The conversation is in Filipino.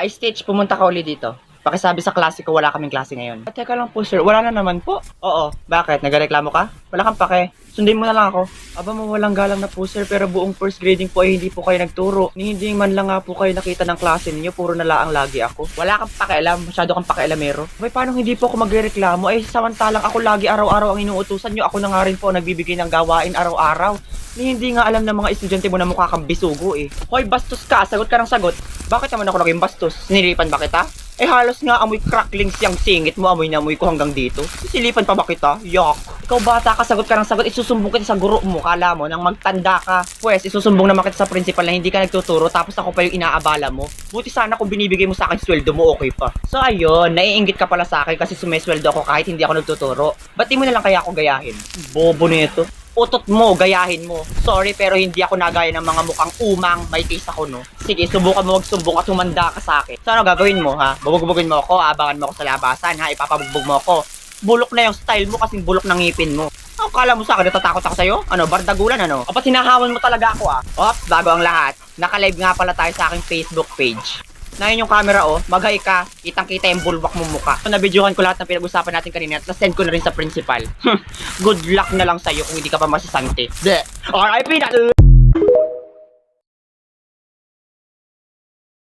Stitch, pumunta ka uli dito. Pakisabi sa klase ko, wala kaming klase ngayon. Teka lang po, sir. Wala na naman po. Oo. Bakit? Nagreklamo ka? Wala kang pake. Sundin mo na lang ako. Aba, mawalang galang na po, sir. Pero buong first grading po ay hindi po kayo nagturo. Ni hindi man lang nga po kayo nakita ng klase ninyo. Puro na laang lagi ako. Wala kang pakialam. Masyado kang pakialamero. Abay, paano hindi po ako magreklamo? Ay, samantalang ako lagi araw-araw ang inuutusan nyo. Ako na nga rin po nagbibigay ng gawain araw-araw. Ni hindi nga alam ng mga estudyante mo na mukha kang bisugo eh. Hoy, bastos ka. Sagot ka ng sagot. Bakit naman ako naging bastos? Sinilipan ba kita? Eh halos nga amoy cracklings yung singit mo, amoy na amoy ko hanggang dito. Sisilipan pa ba kita? Yuck! Ikaw bata ka, sagot ka ng sagot, isusumbong kita sa guro mo, kala mo, nang magtanda ka. Pwes, isusumbong naman kita sa principal na hindi ka nagtuturo, tapos ako pa yung inaabala mo. Buti sana kung binibigay mo sa akin sweldo mo, okay pa. So ayun, naiinggit ka pala sa akin kasi sumesweldo ako kahit hindi ako nagtuturo. Ba't di mo na lang kaya ako gayahin? Bobo nito. Utot mo, gayahin mo. Sorry pero hindi ako nagaya ng mga mukhang umang, may taste ako no. Sige, subukan mo magsumbong at humanda ka sa akin. So ano gagawin mo ha? Bubugbugin mo ako, abangan mo ako sa labasan ha, ipapabugbog mo ako. Bulok na yung style mo kasing bulok ng ngipin mo. Ang kala mo sa akin, natatakot ako sa'yo? Ano, bardagulan ano? O ba't hinahawan mo talaga ako Ops, bago ang lahat. Naka-live nga pala tayo sa aking Facebook page. Nahin yung camera mag-hi ka, kitang-kita yung bulwak mo mukha. So, nabidyohan ko lahat ng pinag-usapan natin kanina at send ko na rin sa principal. Good luck na lang sa'yo kung hindi ka pa masasante. RIP na!